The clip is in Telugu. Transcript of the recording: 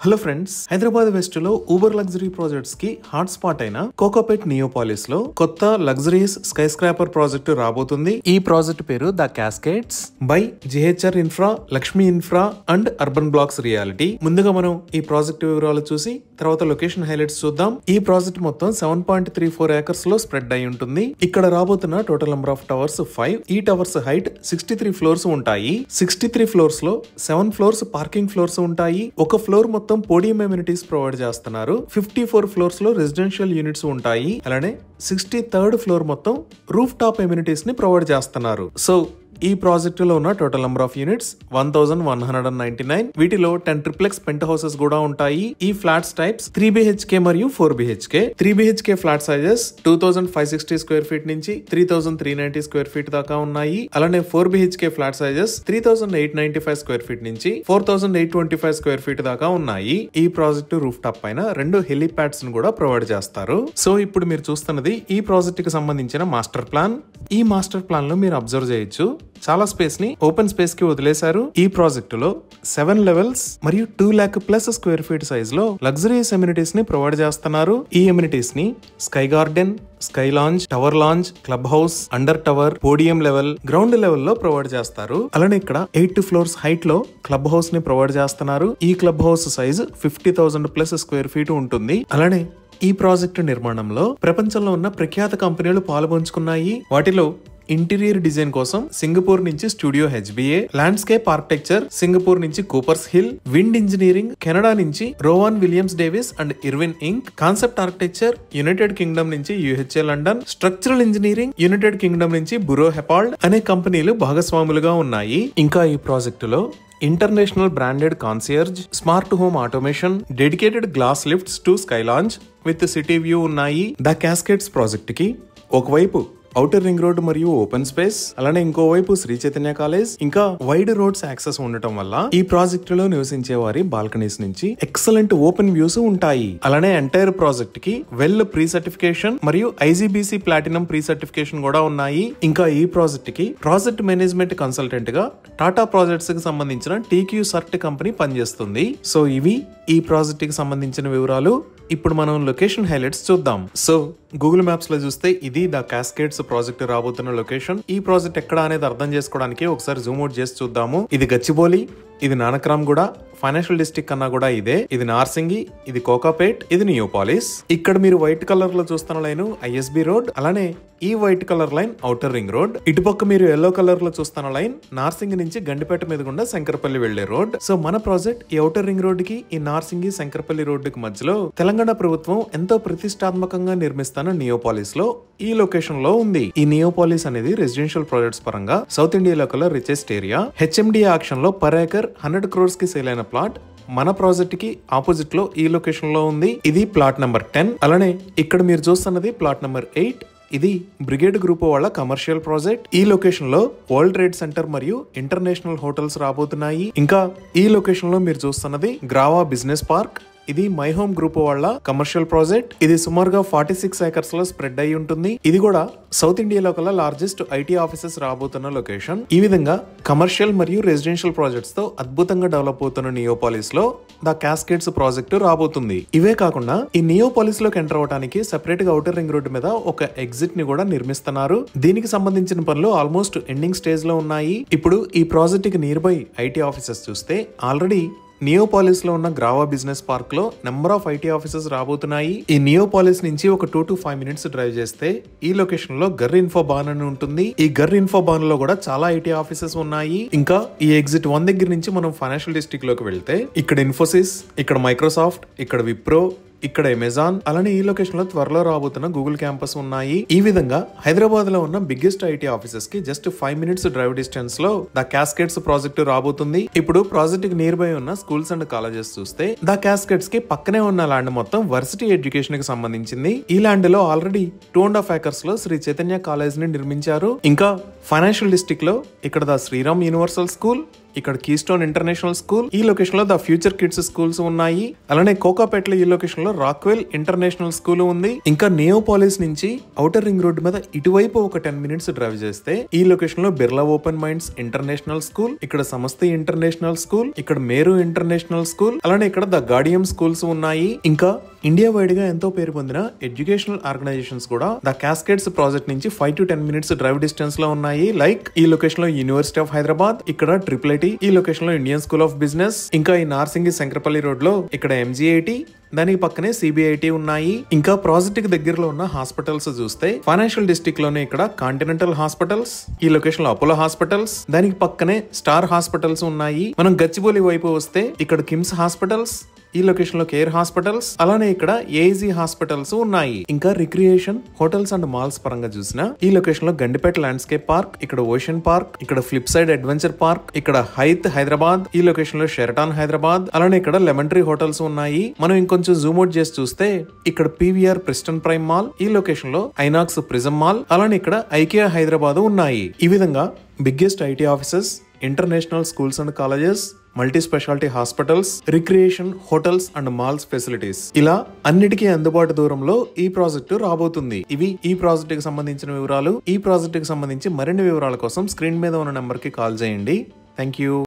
హలో ఫ్రెండ్స్, హైదరాబాద్ వెస్ట్ లో ఊబర్ లగ్జరీ ప్రాజెక్ట్స్ కి హాట్ స్పాట్ అయిన కోకోపేట్ నియోపాలిస్ లో కొత్త లగ్జరీస్ స్కై స్క్రాపర్ ప్రాజెక్ట్ రాబోతుంది. ఈ ప్రాజెక్ట్ పేరు the Cascades by GHR infra, Lakshmi infra and urban blocks reality. ముందుగా మనం ఈ ప్రాజెక్ట్ వివరాలు చూసి తర్వాత లొకేషన్ హైలైట్స్ చూద్దాం. ఈ ప్రాజెక్ట్ మొత్తం 7.34 ఏకర్స్ లో స్ప్రెడ్ అయి ఉంటుంది. ఇక్కడ రాబోతున్న టోటల్ నెంబర్ ఆఫ్ టవర్స్ 5. ఈ టవర్స్ హైట్ 63 ఫ్లోర్స్ ఉంటాయి. 63 ఫ్లోర్స్ లో 7 ఫ్లోర్స్ పార్కింగ్ ఫ్లోర్స్ ఉంటాయి. ఒక ఫ్లోర్ మొత్తం పోడియం ఎమ్యూనిటీస్ ప్రొవైడ్ చేస్తున్నారు. 54 ఫ్లోర్స్ లో రెసిడెన్షియల్ యూనిట్స్ ఉంటాయి. అలానే 63rd ఫ్లోర్ మొత్తం రూఫ్ టాప్ ఎమ్యూనిటీస్ ని ప్రొవైడ్ చేస్తున్నారు. సో ఈ ప్రాజెక్టులో ఉన్న టోటల్ నెంబర్ ఆఫ్ యూనిట్స్ 1199. వీటిలో 10 ట్రిప్లెక్స్ పెంట్ హౌసెస్ కూడా ఉంటాయి. ఈ ఫ్లాట్స్ టైప్స్ 3 BHK మరియు 4 BHK. 3 BHK flat sizes 2560 square feet నుంచి 3390 స్క్వేర్ ఫీట్ దాకా ఉన్నాయి. అలానే 4 BHK flat sizes 3895 square feet నుంచి 4825 స్క్వేర్ ఫీట్ దాకా ఉన్నాయి. ఈ ప్రాజెక్టు రూఫ్ టాప్ పైన 2 హెలిప్యాడ్స్ ను కూడా ప్రొవైడ్ చేస్తారు. సో ఇప్పుడు మీరు చూస్తున్నది ఈ ప్రాజెక్ట్ కి సంబంధించిన మాస్టర్ ప్లాన్. ఈ మాస్టర్ ప్లాన్ లో మీరు అబ్జర్వ్ చేయొచ్చు, చాలా స్పేస్ ని ఓపెన్ స్పేస్ కి వదిలేశారు. ఈ ప్రాజెక్ట్ లో 7 లెవెల్స్ మరియు 2 lakh plus square feet size లో లగ్జరీస్ ఎమ్యూనిటీస్ ని ప్రొవైడ్ చేస్తున్నారు. ఈ ఎమ్యూనిటీస్ ని sky garden, sky lounge, tower lounge, club house, under tower, podium level, ground level లో ప్రొవైడ్ చేస్తారు. అలానే ఇక్కడ 8 ఫ్లోర్స్ హైట్ లో క్లబ్ హౌస్ ని ప్రొవైడ్ చేస్తున్నారు. ఈ club house size 50,000 plus square feet ఉంటుంది. అలానే ఈ ప్రాజెక్టు నిర్మాణంలో ప్రపంచంలో ఉన్న ప్రఖ్యాత కంపెనీలు పాల్పంచుకున్నాయి. వాటిలో ఇంటీరియర్ డిజైన్ కోసం సింగపూర్ నుంచి studio HBA, landscape architecture Singapore నుంచి Coopers Hill, wind engineering Canada నుంచి Rowan Williams Davis and Irwin Inc, concept architecture United Kingdom నుంచి UHA London, structural engineering United Kingdom నుంచి బురో హెపాల్డ్ అనే కంపెనీలు భాగస్వాములుగా ఉన్నాయి. ఇంకా ఈ ప్రాజెక్టులో international branded concierge, smart home automation, dedicated glass lifts to sky lounge with city view ఉన్నాయి. ద క్యాస్కేడ్స్ ప్రాజెక్ట్ కి ఒకవైపు ఔటర్ రింగ్ రోడ్ మరియు ఓపెన్ స్పేస్, అలానే ఇంకోవైపు శ్రీ చైతన్య కాలేజ్, ఇంకా వైడ్ రోడ్స్ యాక్సెస్ ఉండటం వల్ల ఈ ప్రాజెక్ట్ లో నివసించే వారి బాల్కనీస్ నుంచి ఎక్సలెంట్ ఓపెన్ వ్యూస్ ఉంటాయి. అలానే ఎంటైర్ ప్రాజెక్ట్ కి వెల్ ప్రీ సర్టిఫికేషన్ మరియు IGBC ప్లాటినం ప్రీ సర్టిఫికేషన్ కూడా ఉన్నాయి. ఇంకా ఈ ప్రాజెక్ట్ కి ప్రాజెక్ట్ మేనేజ్మెంట్ కన్సల్టెంట్ గా టాటా ప్రాజెక్ట్స్ కి సంబంధించిన TQ సర్ట్ కంపెనీ పనిచేస్తుంది. సో ఇవి ఈ ప్రాజెక్ట్ కి సంబంధించిన వివరాలు. ఇప్పుడు మనం లొకేషన్ హైలైట్స్ చూద్దాం. సో గూగుల్ మ్యాప్స్ లో చూస్తే ఇది ద క్యాస్కేడ్స్ ప్రాజెక్ట్ రాబోతున్న లొకేషన్. ఈ ప్రాజెక్ట్ ఎక్కడ అనేది అర్థం చేసుకోవడానికి ఒకసారి జూమ్ అవుట్ చేసి చూద్దాము. ఇది గచ్చిబౌలి, ఇది నానక్రామ్ గూడ, ఫైనాన్షియల్ డిస్ట్రిక్ట్ కన్నా కూడా ఇదే. ఇది నార్సింగి, ఇది కోకాపేట్, ఇది నియోపాలిస్. ఇక్కడ మీరు వైట్ కలర్ లో చూస్తున్న లైన్ ISB రోడ్, అలానే ఈ white colour line outer ring road. ఇటుపక్క మీరు ఎల్లో కలర్ లో చూస్తున్న లైన్ నార్సింగి నుంచి గండిపేట మీద గుండా శంకరపల్లి వెళ్లే రోడ్. సో మన ప్రాజెక్ట్ ఈ ఔటర్ రింగ్ రోడ్ కి, ఈ నార్సింగి శంకరపల్లి రోడ్డుకి మధ్యలో తెలంగాణ ప్రభుత్వం ఎంతో ప్రతిష్టాత్మకంగా నిర్మిస్తున్న నియోపాలిస్ లో ఈ లొకేషన్ లో ఉంది. ఈ నియోపాలిస్ అనేది రెసిడెన్షియల్ ప్రాజెక్ట్స్ పరంగా సౌత్ ఇండియాలో కల రిచెస్ట్ ఏరియా. HMD ఆక్షన్ లో పర్ ఏకర్ 100 crores కి సేల్ అయిన ప్లాట్ మన ప్రాజెక్ట్ కి ఆపోజిట్ లో ఈ లొకేషన్ లో ఉంది. ఇది ప్లాట్ నెంబర్ 10. అలానే ఇక్కడ మీరు చూస్తున్నది ప్లాట్ నెంబర్ 8. ఇది బ్రిగేడ్ గ్రూప్ వాళ్ళ కమర్షియల్ ప్రాజెక్ట్. ఈ లొకేషన్ లో వరల్డ్ ట్రేడ్ సెంటర్ మరియు ఇంటర్నేషనల్ హోటల్స్ రాబోతున్నాయి. ఇంకా ఈ లొకేషన్ లో మీరు చూస్తున్నది గ్రావా బిజినెస్ పార్క్. ఇది మై హోమ్ గ్రూప్ వాళ్ళ కమర్షియల్ ప్రాజెక్ట్. ఇది సుమారుగా 46 ఏకర్స్ లో స్ప్రెడ్ అయి ఉంటుంది. ఇది కూడా సౌత్ ఇండియాలో కల్లా లార్జెస్ట్ IT ఆఫీసెస్ రాబోతున్న లొకేషన్. ఈ విధంగా కమర్షియల్ మరియు రెసిడెన్షియల్ ప్రాజెక్ట్స్ తో అద్భుతంగా డెవలప్ అవుతున్న నియోపాలిస్ లో ద క్యాస్కేడ్స్ ప్రాజెక్ట్ రాబోతుంది. ఇవే కాకుండా ఈ నియోపాలిస్ లోకి ఎంటర్ అవడానికి సెపరేట్ గా ఔటర్ రింగ్ రోడ్ మీద ఒక ఎగ్జిట్ ని కూడా నిర్మిస్తున్నారు. దీనికి సంబంధించిన పనులు ఆల్మోస్ట్ ఎండింగ్ స్టేజ్ లో ఉన్నాయి. ఇప్పుడు ఈ ప్రాజెక్ట్ కి నియర్ బై IT ఆఫీసెస్ చూస్తే ఆల్రెడీ నియోపాలిస్ లో ఉన్న గ్రావా బిజినెస్ పార్క్ లో నెంబర్ ఆఫ్ IT ఆఫీసెస్ రాబోతున్నాయి. ఈ నియోపాలిస్ నుంచి ఒక 2 to 5 minutes డ్రైవ్ చేస్తే ఈ లొకేషన్ లో గర్ ఇన్ఫో బాన్ అని ఉంటుంది. ఈ గర్ ఇన్ఫో బాన్ లో కూడా చాలా IT ఆఫీసెస్ ఉన్నాయి. ఇంకా ఈ ఎగ్జిట్ 1 దగ్గర నుంచి మనం ఫైనాన్షియల్ డిస్ట్రిక్ట్ లోకి వెళ్తే ఇక్కడ ఇన్ఫోసిస్, ఇక్కడ మైక్రోసాఫ్ట్, ఇక్కడ విప్రో, ఇక్కడ అమెజాన్, అలానే ఈ లొకేషన్ లో త్వరలో రాబోతున్న గూగుల్ క్యాంపస్ ఉన్నాయి. ఈ విధంగా హైదరాబాద్ లో ఉన్న బిగ్గెస్ట్ IT ఆఫీసెస్ కి జస్ట్ 5 minutes డ్రైవ్ డిస్టెన్స్ లో ద క్యాస్కేడ్స్ ప్రాజెక్ట్ రాబోతుంది. ఇప్పుడు ప్రాజెక్ట్ కి నియర్ బై ఉన్న స్కూల్స్ అండ్ కాలేజెస్ చూస్తే ద క్యాస్కేడ్స్ కి పక్కనే ఉన్న ల్యాండ్ మొత్తం వర్సిటీ ఎడ్యుకేషన్ కి సంబంధించింది. ఈ ల్యాండ్ లో ఆల్రెడీ 2.5 acres లో శ్రీ చైతన్య కాలేజ్ ని నిర్మించారు. ఇంకా ఫైనాన్షియల్ డిస్ట్రిక్ట్ లో ఇక్కడ ద శ్రీరామ్ యూనివర్సల్ స్కూల్, ఇక్కడ కీస్టోన్ ఇంటర్నేషనల్ స్కూల్, ఈ లొకేషన్ లో ద ఫ్యూచర్ కిడ్స్ స్కూల్స్ ఉన్నాయి. అలానే కోకాపేటలో ఈ లొకేషన్ లో రాక్వెల్ ఇంటర్నేషనల్ స్కూల్ ఉంది. ఇంకా నియోపాలిస్ నుంచి ఔటర్ రింగ్ రోడ్ మీద ఇటువైపు ఒక 10 minutes డ్రైవ్ చేస్తే ఈ లొకేషన్ లో Birla open minds international school, ఇక్కడ సమస్తి ఇంటర్నేషనల్ స్కూల్, ఇక్కడ మేరు ఇంటర్నేషనల్ స్కూల్, అలానే ఇక్కడ ద గార్డియం స్కూల్స్ ఉన్నాయి. ఇంకా ఇండియా వైడ్ గా ఎంతో పేరు పొందిన ఎడ్యుకేషనల్ ఆర్గనైజేషన్స్ కూడా ద క్యాస్కేడ్స్ ప్రాజెక్ట్ నుంచి 5 to 10 minutes డ్రైవ్ డిస్టెన్స్ లో ఉన్నాయి. లైక్ ఈ లొకేషన్ లో యూనివర్సిటీ ఆఫ్ హైదరాబాద్, ఇక్కడ ట్రిపుల్ ఈ లొకేషన్ లో ఇండియన్ స్కూల్ ఆఫ్ బిజినెస్, ఇంకా ఈ నార్సింగి శంకరపల్లి రోడ్ లో ఇక్కడ MGIT, దానికి పక్కనే CBIT ఉన్నాయి. ఇంకా ప్రాజెక్ట్ కి దగ్గరలో ఉన్న హాస్పిటల్స్ చూస్తే ఫైనాన్షియల్ డిస్ట్రిక్ట్ లోనే ఇక్కడ కాంటినెంటల్ హాస్పిటల్స్, ఈ లొకేషన్ లో అపోలో హాస్పిటల్స్, దానికి పక్కనే స్టార్ హాస్పిటల్స్ ఉన్నాయి. మనం గచ్చిబౌలి వైపు వస్తే ఇక్కడ కిమ్స్ హాస్పిటల్స్, ఈ లొకేషన్ లో కేర్ హాస్పిటల్స్, అలానే ఇక్కడ AIG హాస్పిటల్స్ ఉన్నాయి. ఇంకా రిక్రియేషన్ హోటల్స్ అండ్ మాల్స్ పరంగా చూసిన ఈ లొకేషన్ లో గండిపేట ల్యాండ్స్కేప్ పార్క్, ఇక్కడ ఓషన్ పార్క్, ఇక్కడ ఫ్లిప్ సైడ్ అడ్వెంచర్ పార్క్, ఇక్కడ హైత్ హైదరాబాద్, ఈ లొకేషన్ లో షెరటాన్ హైదరాబాద్, అలానే ఇక్కడ లెమన్ ట్రీ హోటల్స్ ఉన్నాయి. మనం ఇంకొంచెం జూమ్ అవుట్ చేసి చూస్తే ఇక్కడ PVR ప్రిస్టన్ ప్రైమ్ మాల్, ఈ లొకేషన్ లో ఐనాక్స్ ప్రిజం మాల్, అలానే ఇక్కడ ఐకియా హైదరాబాద్ ఉన్నాయి. ఈ విధంగా biggest IT offices, international schools and colleges, multi speciality hospitals, recreation hotels and malls facilities, ఇలా అన్నిటికీ అందుబాటు దూరంలో ఈ ప్రాజెక్టు రాబోతుంది. ఇవి ఈ ప్రాజెక్ట్ కి సంబంధించిన వివరాలు. ఈ ప్రాజెక్ట్ కి సంబంధించి మరిన్ని వివరాల కోసం స్క్రీన్ మీద ఉన్న నెంబర్ కి కాల్ చేయండి. Thank you.